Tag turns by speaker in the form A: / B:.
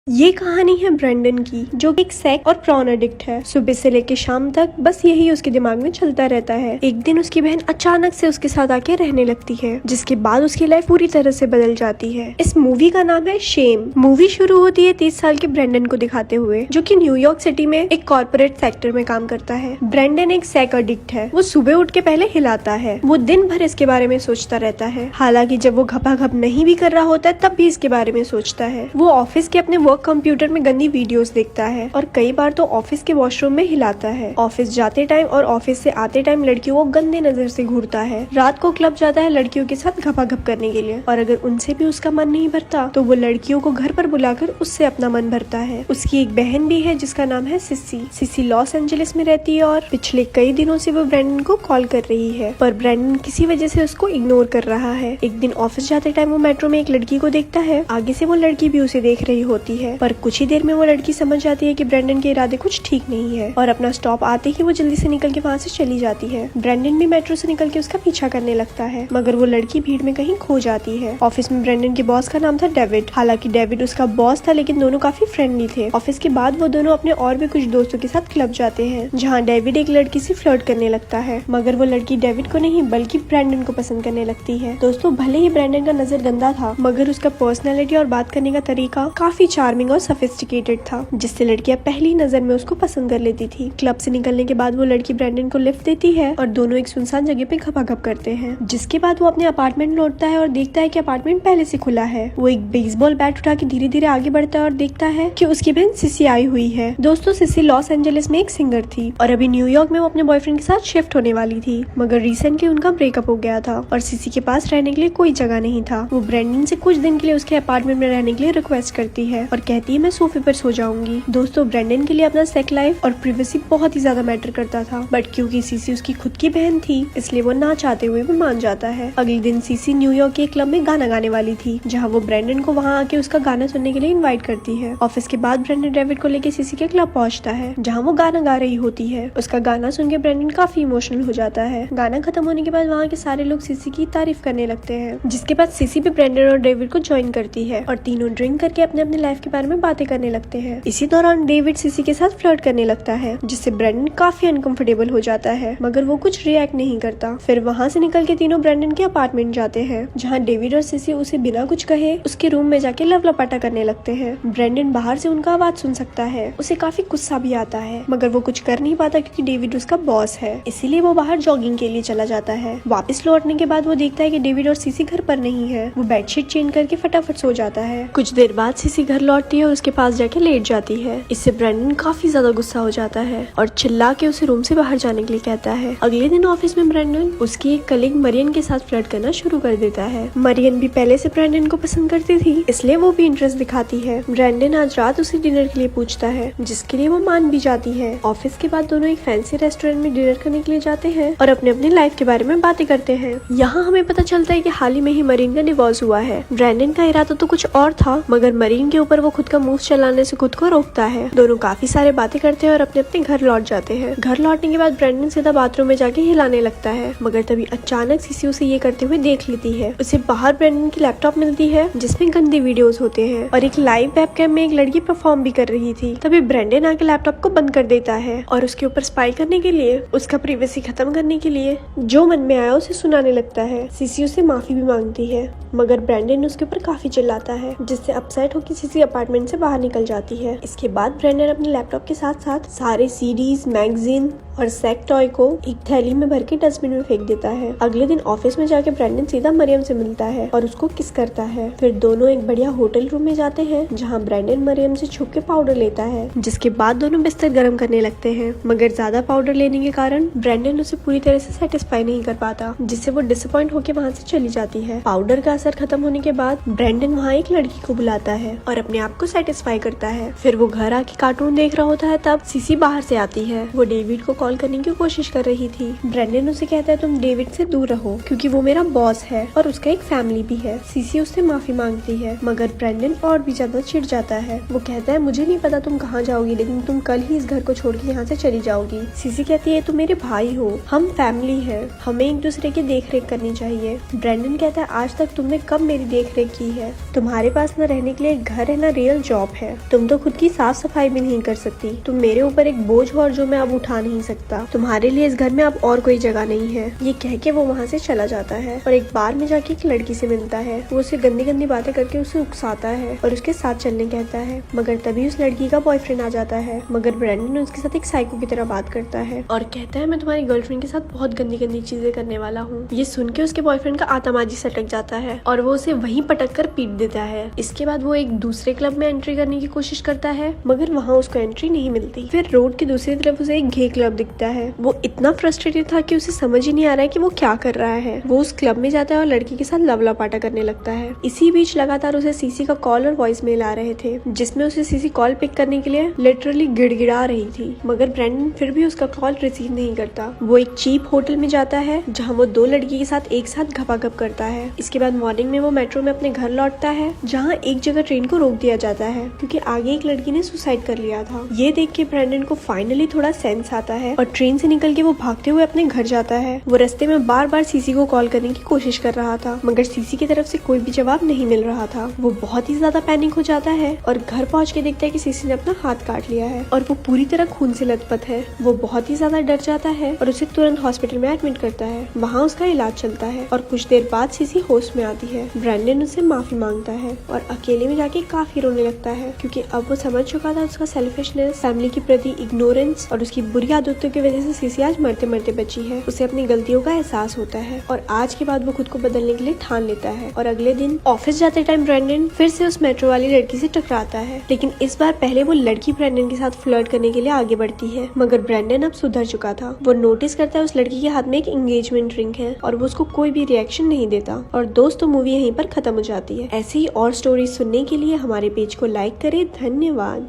A: ये कहानी है ब्रेंडन की, जो एक सेक्स और प्रॉन एडिक्ट है। सुबह से लेकर शाम तक बस यही उसके दिमाग में चलता रहता है। एक दिन उसकी बहन अचानक से उसके साथ आके रहने लगती है, जिसके बाद उसकी लाइफ पूरी तरह से बदल जाती है। इस मूवी का नाम है शेम। मूवी शुरू होती है 30 साल के ब्रेंडन को दिखाते हुए, जो कि न्यूयॉर्क सिटी में एक कॉर्पोरेट सेक्टर में काम करता है। ब्रेंडन एक सेक्स एडिक्ट है। वो सुबह उठ के पहले हिलाता है। वो दिन भर इसके बारे में सोचता रहता है। हालांकि जब वो घपाघप नहीं भी कर रहा होता है तब भी इसके बारे में सोचता है। वो ऑफिस के अपने कंप्यूटर में गंदी वीडियोस देखता है और कई बार तो ऑफिस के वॉशरूम में हिलाता है। ऑफिस जाते टाइम और ऑफिस से आते टाइम लड़कियों को गंदे नजर से घूरता है। रात को क्लब जाता है लड़कियों के साथ घपाघप करने के लिए, और अगर उनसे भी उसका मन नहीं भरता तो वो लड़कियों को घर पर बुलाकर उससे अपना मन भरता है। उसकी एक बहन भी है जिसका नाम है सिसी। सिसी लॉस एंजलिस में रहती है और पिछले कई दिनों से वो ब्रेंडन को कॉल कर रही है, पर ब्रेंडन किसी वजह से उसको इग्नोर कर रहा है। एक दिन ऑफिस जाते टाइम वो मेट्रो में एक लड़की को देखता है। आगे से वो लड़की भी उसे देख रही होती है, पर कुछ ही देर में वो लड़की समझ जाती है कि ब्रेंडन के इरादे कुछ ठीक नहीं है, और अपना स्टॉप आते ही वो जल्दी से निकल के वहाँ से चली जाती है। ब्रेंडन भी मेट्रो से निकल के उसका पीछा करने लगता है, मगर वो लड़की भीड़ में कहीं खो जाती है। ऑफिस में ब्रेंडन के बॉस का नाम था डेविड। हालांकि डेविड उसका बॉस था, लेकिन दोनों काफी फ्रेंडली थे। ऑफिस के बाद वो दोनों अपने और भी कुछ दोस्तों के साथ क्लब जाते हैं, जहाँ डेविड एक लड़की से फ्लर्ट करने लगता है, मगर वो लड़की डेविड को नहीं बल्कि ब्रेंडन को पसंद करने लगती है। दोस्तों, भले ही ब्रेंडन का नजर गंदा था, मगर उसका पर्सनैलिटी और बात करने का तरीका काफी चार्मिंग और सोफिस्टिकेटेड था, जिससे लड़कियां पहली नजर में उसको पसंद कर लेती थी। क्लब से निकलने के बाद वो लड़की ब्रेंडन को लिफ्ट देती है और दोनों एक सुनसान जगह पे घपाघप करते हैं। जिसके बाद वो अपने अपार्टमेंट लौटता है और देखता है कि अपार्टमेंट पहले से खुला है। वो एक बेसबॉल बैट उठा के धीरे धीरे आगे बढ़ता है और देखता है कि उसकी बहन सिसी आई हुई है। दोस्तों, सिसी लॉस एंजलिस में एक सिंगर थी और अभी न्यूयॉर्क में वो अपने बॉयफ्रेंड के साथ शिफ्ट होने वाली थी, मगर रिसेंटली उनका ब्रेकअप हो गया था और सिसी के पास रहने के लिए कोई जगह नहीं था। वो ब्रेंडन से कुछ दिन के लिए उसके अपार्टमेंट में रहने के लिए रिक्वेस्ट करती है और कहती है मैं सोफे पर सो जाऊंगी। दोस्तों, ब्रेंडन के लिए अपना सेक्स लाइफ और प्राइवेसी बहुत ही ज्यादा मैटर करता था, बट क्योंकि सीसी उसकी खुद की बहन थी, इसलिए वो ना चाहते हुए भी मान जाता है। अगले दिन सीसी न्यूयॉर्क के क्लब में गाना गाने वाली थी, जहाँ वो ब्रेंडन को वहाँ आके उसका गाना सुनने के लिए इनवाइट करती है। ऑफिस के बाद ब्रेंडन डेविड को लेके सीसी के क्लब पहुँचता है, जहाँ वो गाना गा रही होती है। उसका गाना सुन के ब्रेंडन काफी इमोशनल हो जाता है। गाना खत्म होने के बाद वहाँ के सारे लोग सीसी की तारीफ करने लगते हैं, जिसके बाद सीसी भी ब्रेंडन और डेविड को ज्वाइन करती है और तीनों ड्रिंक करके अपने अपने लाइफ के बारे में बातें करने लगते हैं। इसी दौरान डेविड सीसी के साथ फ्लर्ट करने लगता है, जिससे ब्रेंडन काफी अनकंफर्टेबल हो जाता है, मगर वो कुछ रिएक्ट नहीं करता। फिर वहाँ से निकल के तीनों ब्रेंडन के अपार्टमेंट जाते हैं, जहाँ डेविड और सीसी उसे बिना कुछ कहे उसके रूम में जाके लव लपाटा करने लगते हैं। ब्रेंडन बाहर से उनका आवाज सुन सकता है। उसे काफी गुस्सा भी आता है, मगर वो कुछ कर नहीं पाता क्योंकि डेविड उसका बॉस है, इसीलिए वो बाहर जॉगिंग के लिए चला जाता है। वापस लौटने के बाद वो देखता है कि डेविड और सीसी घर पर नहीं है। वो बेडशीट चेंज करके फटाफट सो जाता है। कुछ देर बाद सीसी घर लौटती है और उसके पास जाके लेट जाती है। इससे ब्रेंडन काफी ज्यादा गुस्सा हो जाता है और चिल्ला के उसे रूम से बाहर जाने के लिए कहता है। अगले दिन ऑफिस में ब्रेंडन उसकी एक कलीग मरियन के साथ फ्लर्ट करना शुरू कर देता है। मरियन भी पहले से ब्रेंडन को पसंद करती थी, इसलिए वो भी इंटरेस्ट दिखाती है। ब्रेंडन आज रात उसे डिनर के लिए पूछता है, जिसके लिए वो मान भी जाती है। ऑफिस के बाद दोनों एक फैंसी रेस्टोरेंट में डिनर करने के लिए जाते हैं और अपने अपनी लाइफ के बारे में बातें करते हैं। यहाँ हमें पता चलता है कि हाल ही में ही मरीन का डिवोर्स हुआ है। ब्रेंडन का इरादा तो कुछ और था, मगर मरीन के ऊपर वो खुद का मूव चलाने से खुद को रोकता है। दोनों काफी सारे बातें करते हैं और अपने अपने घर लौट जाते हैं। घर लौटने के बाद ब्रेंडन सीधा बाथरूम में जाके हिलाने लगता है, मगर तभी अचानक सीसी उसे ये करते हुए देख लेती है। उसे बाहर ब्रेंडन की लैपटॉप मिलती है, जिसमें गंदे वीडियोस होते हैं और एक लाइव वेबकैम में एक लड़की परफॉर्म भी कर रही थी। तभी ब्रेंडन आके लैपटॉप को बंद कर देता है और उसके ऊपर स्पाई करने के लिए, उसका प्राइवेसी खत्म करने के लिए जो मन में आया उसे सुनाने लगता है। सीसी उसे माफी भी मांगती है, मगर ब्रेंडन उसके ऊपर काफी चिल्लाता है, जिससे अपसेट होकर सीसी अपार्टमेंट से बाहर निकल जाती है। इसके बाद ब्रेंडन अपने लैपटॉप के साथ साथ सारे सीडीज, मैगजीन और सेक्स टॉय को एक थैली में भर के डस्टबिन में फेंक देता है। अगले दिन ऑफिस में जाके ब्रेंडन सीधा मरियम से मिलता है और उसको किस करता है। फिर दोनों एक बढ़िया होटल रूम में जाते हैं, जहाँ ब्रेंडन मरियम से छुप के पाउडर लेता है, जिसके बाद दोनों बिस्तर गर्म करने लगते हैं, मगर ज्यादा पाउडर लेने के कारण ब्रेंडन उसे पूरी तरह से सेटिस्फाई नहीं कर पाता, जिससे वो डिसअपॉइंट होकर वहाँ से चली जाती है। पाउडर का असर खत्म होने के बाद ब्रेंडन वहाँ एक लड़की को बुलाता है और अपने आप को सेटिस्फाई करता है। फिर वो घर आके कार्टून देख रहा होता है, तब सीसी बाहर से आती है। वो डेविड को कॉल करने की कोशिश कर रही थी। ब्रेंडन उसे कहता है तुम डेविड से दूर रहो क्योंकि वो मेरा बॉस है और उसका एक फैमिली भी है। सीसी उससे माफी मांगती है मगर ब्रेंडन और भी ज्यादा चिढ़ जाता है। वो कहता है मुझे नहीं पता तुम कहाँ जाओगी लेकिन तुम कल ही इस घर को छोड़ के यहाँ से चली जाओगी। सीसी कहती है तुम मेरे भाई हो, हम फैमिली है, हमें एक दूसरे की देख रेख करनी चाहिए। ब्रेंडन कहता है आज तक तुमने कब मेरी देख रेख की है, तुम्हारे पास न रहने के लिए एक घर है न रियल जॉब है, तुम तो खुद की साफ सफाई भी नहीं कर सकती, तुम मेरे ऊपर एक बोझ हो और जो मैं अब उठा नहीं सकता, तुम्हारे लिए इस घर में अब और कोई जगह नहीं है। ये कह के वो वहाँ से चला जाता है और एक बार में जाके एक लड़की से मिलता है। वो उसे गंदी गंदी बातें करके उसे उकसाता है और उसके साथ चलने कहता है मगर तभी उस लड़की का बॉयफ्रेंड आ जाता है। मगर ब्रेंडन उसके साथ एक साइको की तरह बात करता है और कहता है मैं तुम्हारी गर्लफ्रेंड के साथ बहुत गंदी गंदी चीजें करने वाला हूँ। ये सुन के उसके बॉयफ्रेंड का आतमाजी सटक जाता है और वो उसे वहीं पटक कर पीट देता है। इसके बाद वो एक दूसरे क्लब में एंट्री करने की कोशिश करता है मगर वहाँ उसको एंट्री नहीं मिलती। फिर रोड की दूसरी तरफ उसे एक गे क्लब दिखता है। वो इतना फ्रस्ट्रेटेड था कि उसे समझ ही नहीं आ रहा है कि वो क्या कर रहा है। वो उस क्लब में जाता है और लड़की के साथ लवलापाटा करने लगता है। इसी बीच लगातार उसे सीसी का कॉल और वॉइस मेल आ रहे थे जिसमें उसे सीसी कॉल पिक करने के लिए लिटरली गिड़गिड़ा रही थी मगर ब्रेंडन फिर भी उसका कॉल रिसीव नहीं करता। वो एक चीप होटल में जाता है जहाँ वो दो लड़की के साथ एक साथ घपाघप करता है। इसके बाद मॉर्निंग में वो मेट्रो में अपने घर लौटता है जहाँ एक जगह ट्रेन को रोक दिया जाता है क्योंकि आगे एक लड़की ने सुसाइड कर लिया था। ये देख के ब्रेंडन को फाइनली थोड़ा सेंस आता है और ट्रेन से निकल के वो भागते हुए अपने घर जाता है। वो रास्ते में बार बार सीसी को कॉल करने की कोशिश कर रहा था मगर सीसी की तरफ से कोई भी जवाब नहीं मिल रहा था। वो बहुत ही ज्यादा पैनिक हो जाता है और घर पहुंच के देखता है कि सीसी ने अपना हाथ काट लिया है और वो पूरी तरह खून से लथपथ है। वो बहुत ही ज्यादा डर जाता है और उसे तुरंत हॉस्पिटल में एडमिट करता है। वहाँ उसका इलाज चलता है और कुछ देर बाद सीसी होश में आती है। ब्रेंडन उससे माफी मांगता है और अकेले में जाके काफी रोने लगता है क्योंकि अब वो समझ चुका था उसका सेल्फिशनेस, फैमिली के प्रति इग्नोरेंस और उसकी बुरी आदतों की वजह से सीसी आज मरते मरते बची है। उसे अपनी गलतियों का एहसास होता है और आज के बाद वो खुद को बदलने के लिए ठान लेता है। और अगले दिन ऑफिस जाते टाइम ब्रेंडन फिर से उस मेट्रो वाली लड़की से टकराता है लेकिन इस बार पहले वो लड़की ब्रेंडन के साथ फ्लर्ट करने के लिए आगे बढ़ती है मगर ब्रेंडन अब सुधर चुका था। वो नोटिस करता है उस लड़की के हाथ में एक एंगेजमेंट रिंग है और वो उसको कोई भी रिएक्शन नहीं देता। और दोस्तों मूवी यहीं पर खत्म हो जाती है। ऐसी ही और स्टोरीज सुनने के लिए हमारे पेज को लाइक करें। धन्यवाद।